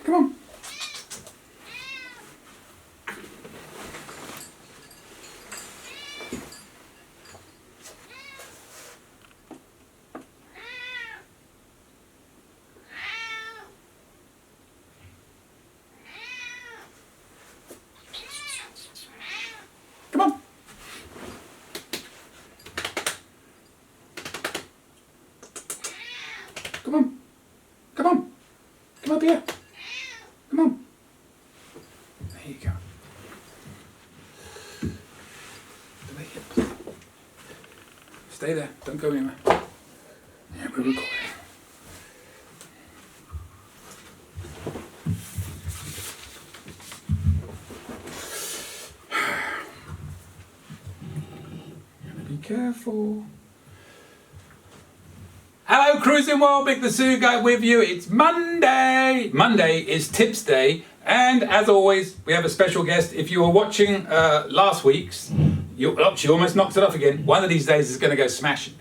Come on. Come on. Come on. Come on. Come up here. Come on. There you go. Stay there. Don't go anywhere. Yeah, we're recording. Be careful. Hello, Cruising World, Mick the Zoo Guy with you. It's Monday. Monday is Tips Day, and as always, we have a special guest. If you were watching last week's, she almost knocked it off again. One of these days is going to go smashing.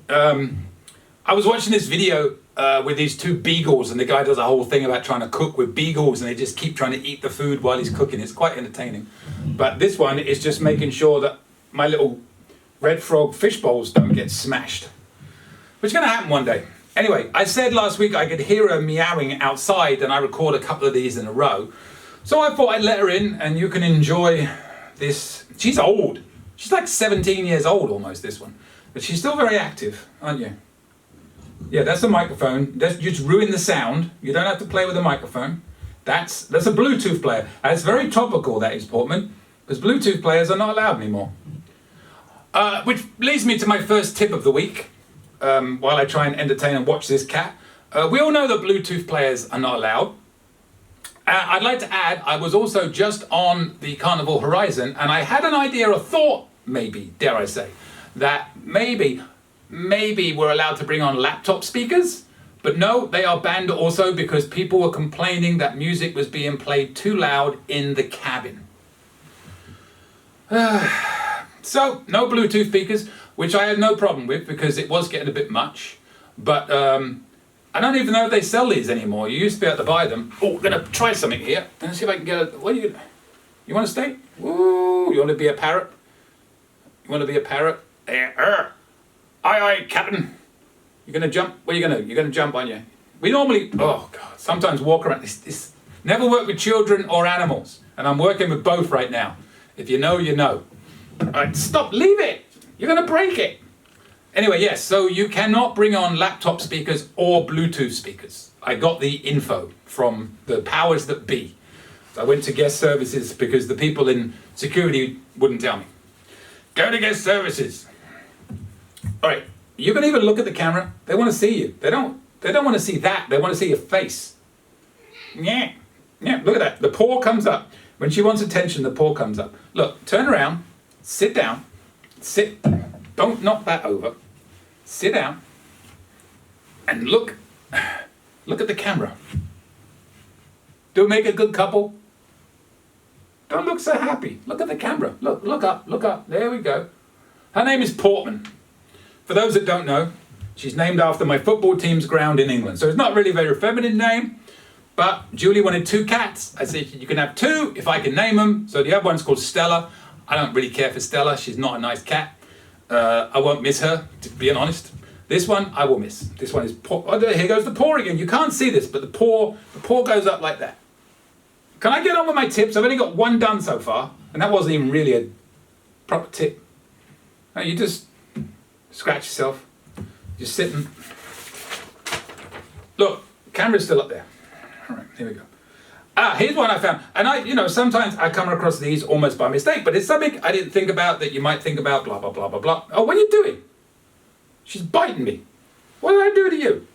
I was watching this video with these two beagles, and the guy does a whole thing about trying to cook with beagles, and they just keep trying to eat the food while he's cooking. It's quite entertaining. But this one is just making sure that my little red frog fish bowls don't get smashed, which is going to happen one day. Anyway, I said last week I could hear her meowing outside, and I record a couple of these in a row. So I thought I'd let her in, and you can enjoy this. She's old. She's like 17 years old almost, this one. But she's still very active, aren't you? Yeah, that's a microphone. That's just ruin the sound. You don't have to play with a microphone. That's a Bluetooth player. And it's very topical, that is, Portman, because Bluetooth players are not allowed anymore. Which leads me to my first tip of the week. While I try and entertain and watch this cat. We all know that Bluetooth players are not allowed. I'd like to add, I was also just on the Carnival Horizon, and I had an idea, a thought, maybe, dare I say, that maybe we're allowed to bring on laptop speakers, but no, they are banned also because people were complaining that music was being played too loud in the cabin. So, no Bluetooth speakers, which I had no problem with because it was getting a bit much. But I don't even know if they sell these anymore. You used to be able to buy them. Oh, we're going to try something here. Let's see if I can get a... What are you... You want to stay? Ooh, you want to be a parrot? You want to be a parrot? Aye, aye, Captain. You're going to jump? What are you going to... You're going to jump, aren't you? We normally... Oh, God. Sometimes walk around... This never work with children or animals. And I'm working with both right now. If you know, you know. All right, stop. Leave it. You're going to break it. Anyway, yes, so you cannot bring on laptop speakers or Bluetooth speakers. I got the info from the powers that be. So I went to guest services because the people in security wouldn't tell me. Go to guest services. All right, you can even look at the camera. They want to see you. They don't want to see that. They want to see your face. Yeah, look at that. The paw comes up. When she wants attention, the paw comes up. Look, turn around, sit down, sit. Don't knock that over. Sit down and look at the camera. Do we make a good couple? Don't look so happy. Look at the camera. Look up. There we go. Her name is Portman. For those that don't know, she's named after my football team's ground in England. So it's not really a very feminine name, but Julie wanted 2 cats. I said, you can have 2 if I can name them. So the other one's called Stella. I don't really care for Stella. She's not a nice cat. I won't miss her, to be honest. This one I will miss. This one is paw. Oh, here goes the paw again. You can't see this, but the paw goes up like that. Can I get on with my tips? I've only got 1 done so far, and that wasn't even really a proper tip. No, you just scratch yourself. Just sitting. Look, camera's still up there. All right, here we go. Here's one I found. And sometimes I come across these almost by mistake, but it's something I didn't think about that you might think about, blah, blah, blah, blah, blah. Oh, what are you doing? She's biting me. What did I do to you?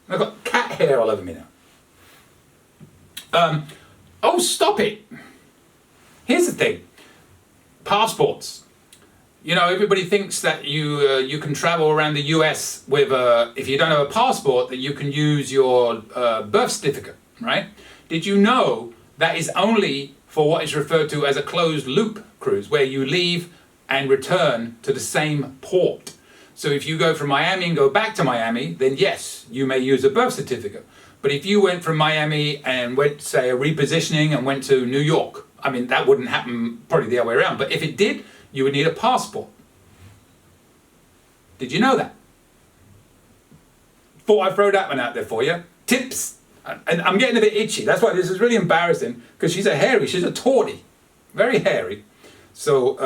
I've got cat hair all over me now. Oh, stop it. Here's the thing. Passports. You know, everybody thinks that you can travel around the US with if you don't have a passport, that you can use your birth certificate, right? Did you know that is only for what is referred to as a closed loop cruise, where you leave and return to the same port? So if you go from Miami and go back to Miami, then yes, you may use a birth certificate. But if you went from Miami and went, say, a repositioning and went to New York, I mean, that wouldn't happen probably the other way around. But if it did, you would need a passport. Did you know that? Thought I'd throw that one out there for you. Tips. And I'm getting a bit itchy. That's why this is really embarrassing, because she's a tawny. Very hairy. So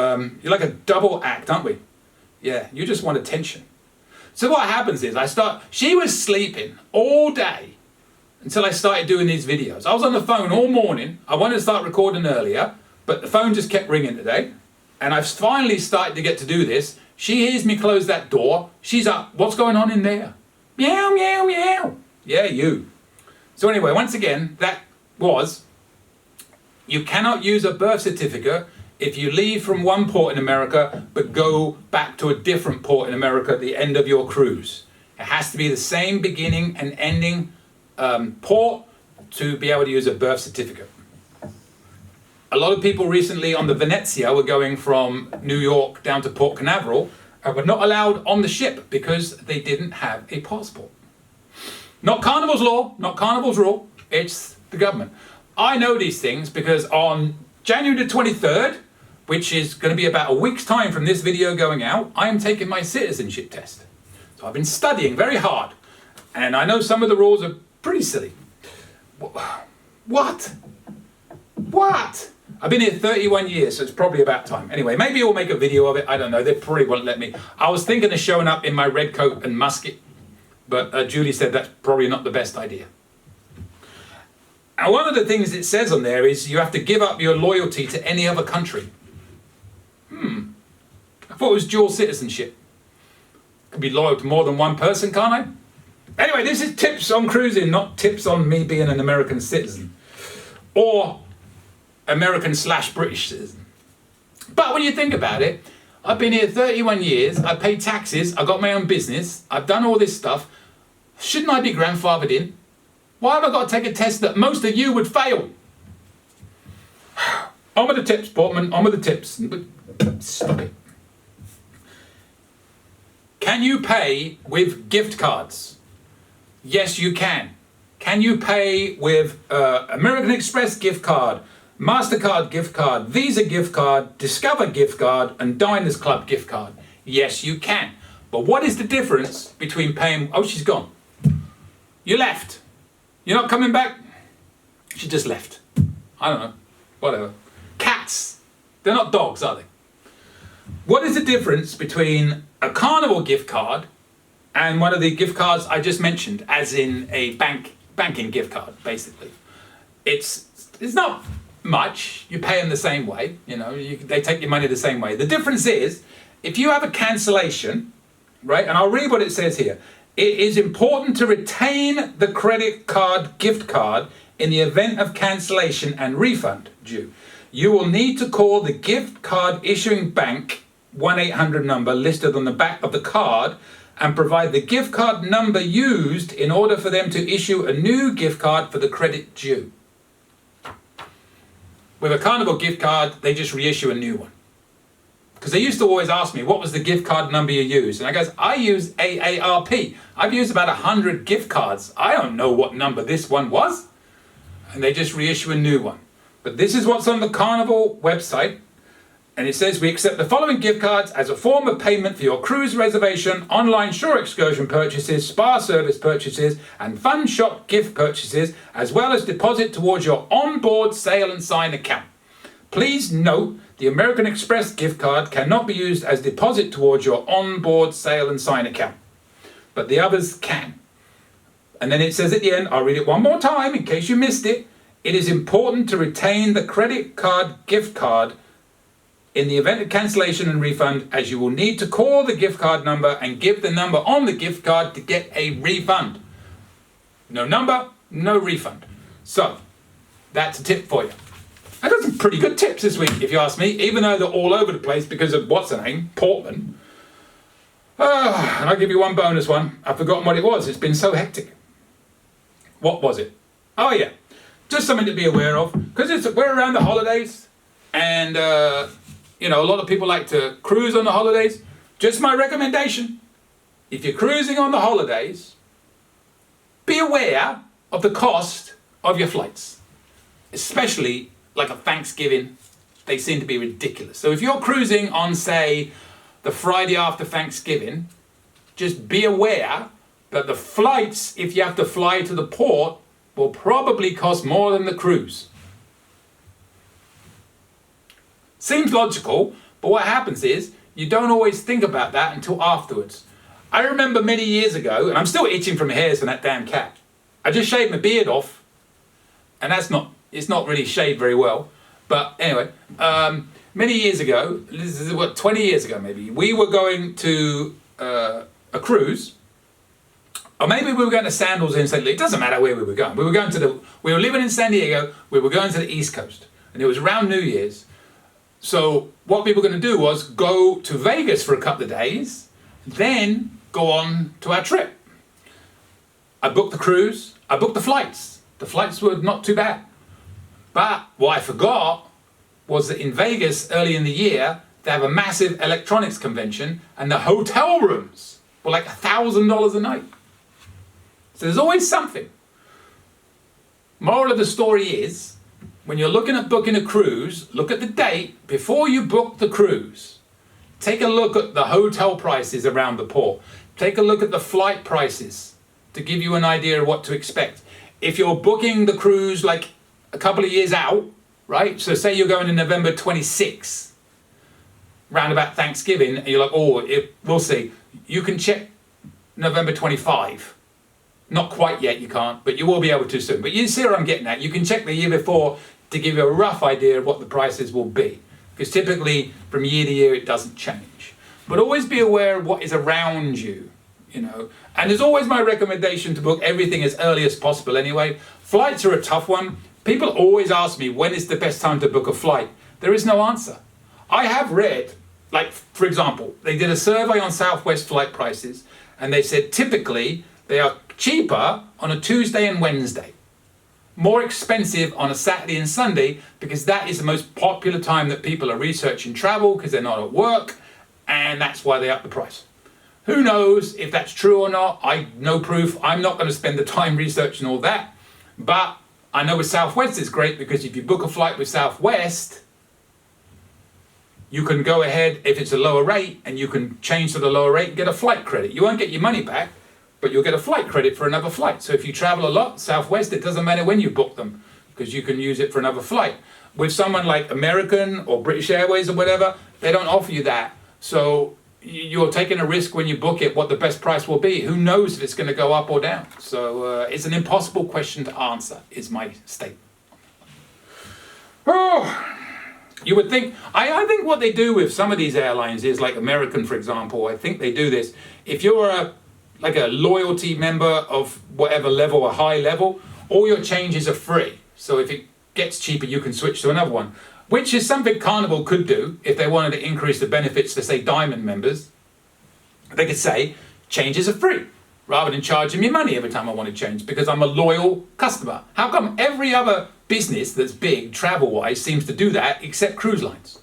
you're like a double act, aren't we? Yeah, you just want attention. So what happens is she was sleeping all day until I started doing these videos. I was on the phone all morning. I wanted to start recording earlier, but the phone just kept ringing today. And I've finally started to get to do this. She hears me close that door. She's up. What's going on in there? Meow, meow, meow. Yeah, you. So anyway, once again, you cannot use a birth certificate if you leave from one port in America but go back to a different port in America at the end of your cruise. It has to be the same beginning and ending port to be able to use a birth certificate. A lot of people recently on the Venezia were going from New York down to Port Canaveral and were not allowed on the ship because they didn't have a passport. Not Carnival's law, not Carnival's rule, it's the government. I know these things because on January the 23rd, which is going to be about a week's time from this video going out, I am taking my citizenship test. So I've been studying very hard, and I know some of the rules are pretty silly. What? I've been here 31 years, so it's probably about time. Anyway, maybe we'll make a video of it. I don't know. They probably won't let me. I was thinking of showing up in my red coat and musket, but Julie said that's probably not the best idea. And one of the things it says on there is you have to give up your loyalty to any other country. I thought it was dual citizenship. Could be loyal to more than one person, can't I? Anyway, this is tips on cruising, not tips on me being an American citizen. Or American/British citizen. But when you think about it, I've been here 31 years, I pay taxes, I've got my own business, I've done all this stuff. Shouldn't I be grandfathered in? Why have I got to take a test that most of you would fail? On with the tips, Portman, on with the tips. Stop it. Can you pay with gift cards? Yes, you can. Can you pay with American Express gift card, MasterCard gift card, Visa gift card, Discover gift card, and Diners Club gift card? Yes, you can. But what is the difference between paying... Oh, she's gone. You left. You're not coming back? She just left. I don't know. Whatever. Cats. They're not dogs, are they? What is the difference between a Carnival gift card and one of the gift cards I just mentioned, as in a banking gift card, basically? It's not much. You pay them the same way. You know, they take your money the same way. The difference is, if you have a cancellation, right, and I'll read what it says here. It is important to retain the credit card gift card in the event of cancellation and refund due. You will need to call the gift card issuing bank 1-800 number listed on the back of the card and provide the gift card number used in order for them to issue a new gift card for the credit due. With a Carnival gift card, they just reissue a new one. Because they used to always ask me, what was the gift card number you used? And I goes, I use AARP. I've used about 100 gift cards. I don't know what number this one was. And they just reissue a new one. But this is what's on the Carnival website. And it says, we accept the following gift cards as a form of payment for your cruise reservation, online shore excursion purchases, spa service purchases, and fun shop gift purchases, as well as deposit towards your onboard sail and sign account. Please note, the American Express gift card cannot be used as deposit towards your onboard sail and sign account, but the others can. And then it says at the end, I'll read it one more time in case you missed it. It is important to retain the credit card gift card in the event of cancellation and refund, as you will need to call the gift card number and give the number on the gift card to get a refund. No number, no refund. So, that's a tip for you. I got some pretty good tips this week, if you ask me, even though they're all over the place because of what's her name, Portman. And I'll give you one bonus one. I've forgotten what it was. It's been so hectic. What was it? Oh yeah, just something to be aware of, because we're around the holidays, and you know, a lot of people like to cruise on the holidays. Just my recommendation: if you're cruising on the holidays, be aware of the cost of your flights, especially like a Thanksgiving. They seem to be ridiculous. So if you're cruising on, say, the Friday after Thanksgiving, just be aware that the flights, if you have to fly to the port, will probably cost more than the cruise. Seems logical, but what happens is you don't always think about that until afterwards. I remember many years ago, and I'm still itching from hairs from that damn cat. I just shaved my beard off, and it's not really shaved very well. But anyway, many years ago, this is what, 20 years ago maybe, we were going to a cruise, or maybe we were going to Sandals in St. Louis. It doesn't matter where we were going. We were living in San Diego. We were going to the East Coast, and it was around New Year's. So what we were going to do was go to Vegas for a couple of days, then go on to our trip. I booked the cruise. I booked the flights. The flights were not too bad. But what I forgot was that in Vegas early in the year, they have a massive electronics convention, and the hotel rooms were like $1,000 a night. So there's always something. Moral of the story is, when you're looking at booking a cruise, look at the date before you book the cruise. Take a look at the hotel prices around the port. Take a look at the flight prices to give you an idea of what to expect. If you're booking the cruise like a couple of years out, right? So say you're going in November 26, round about Thanksgiving, and you're like, we'll see. You can check November 25. Not quite yet, you can't, but you will be able to soon. But you see what I'm getting at. You can check the year before to give you a rough idea of what the prices will be. Because typically, from year to year, it doesn't change. But always be aware of what is around you, you know. And there's always my recommendation to book everything as early as possible anyway. Flights are a tough one. People always ask me, when is the best time to book a flight? There is no answer. I have read, like, for example, they did a survey on Southwest flight prices, and they said typically they are cheaper on a Tuesday and Wednesday, more expensive on a Saturday and Sunday, because that is the most popular time that people are researching travel because they're not at work, and that's why they up the price. Who knows if that's true or not? No proof. I'm not going to spend the time researching all that, but I know with Southwest it's great because if you book a flight with Southwest, you can go ahead if it's a lower rate and you can change to the lower rate and get a flight credit. You won't get your money back, but you'll get a flight credit for another flight. So if you travel a lot, Southwest, it doesn't matter when you book them because you can use it for another flight. With someone like American or British Airways or whatever, they don't offer you that. So you're taking a risk when you book it, what the best price will be. Who knows if it's going to go up or down? So it's an impossible question to answer, is my statement. Oh, you would think, I think what they do with some of these airlines is, like American, for example, I think they do this. If you're a loyalty member of whatever level, a high level, all your changes are free. So if it gets cheaper, you can switch to another one, which is something Carnival could do if they wanted to increase the benefits to, say, Diamond members. They could say, changes are free, rather than charging me money every time I want to change because I'm a loyal customer. How come every other business that's big, travel-wise, seems to do that except cruise lines?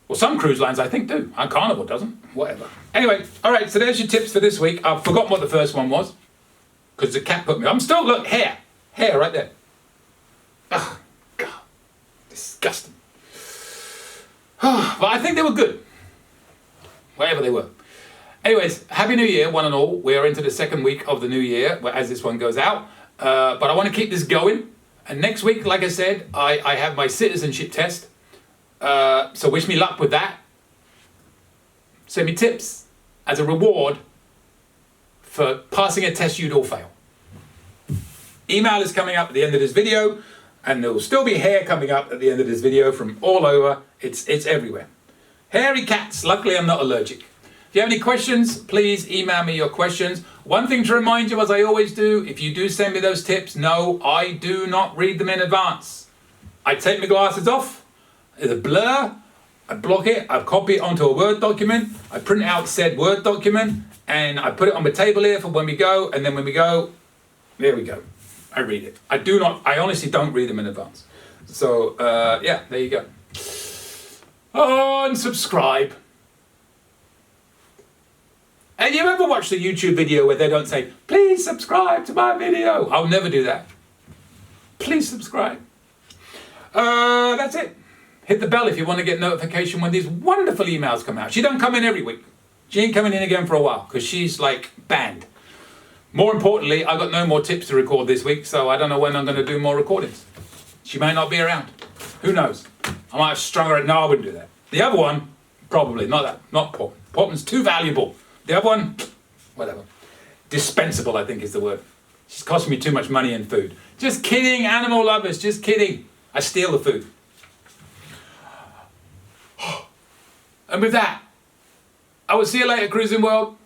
Well, some cruise lines I think do. Carnival doesn't. Whatever. Anyway, all right, so there's your tips for this week. I've forgotten what the first one was because the cat put me. I'm still, look, hair right there. Ugh, God, disgusting. But I think they were good, whatever they were. Anyways, Happy New Year, one and all. We are into the second week of the new year as this one goes out. But I want to keep this going. And next week, like I said, I have my citizenship test. So wish me luck with that. Send me tips as a reward for passing a test you'd all fail. Email is coming up at the end of this video, and there will still be hair coming up at the end of this video from all over. It's everywhere. Hairy cats. Luckily, I'm not allergic. If you have any questions, please email me your questions. One thing to remind you, as I always do, if you do send me those tips, no, I do not read them in advance. I take my glasses off. It's a blur. I block it, I copy it onto a Word document, I print out said Word document, and I put it on the table here for when we go, and then when we go, there we go. I read it. I honestly don't read them in advance. So, yeah, there you go. Unsubscribe. And you ever watch the YouTube video where they don't say, please subscribe to my video? I'll never do that. Please subscribe. That's it. Hit the bell if you want to get notification when these wonderful emails come out. She don't come in every week. She ain't coming in again for a while because she's like banned. More importantly, I got no more tips to record this week, so I don't know when I'm going to do more recordings. She may not be around. Who knows? I might have strung her. No, I wouldn't do that. The other one, probably not that. Not Portman. Portman's too valuable. The other one, whatever. Dispensable, I think is the word. She's costing me too much money and food. Just kidding, animal lovers, just kidding. I steal the food. And with that, I will see you later, Cruising World.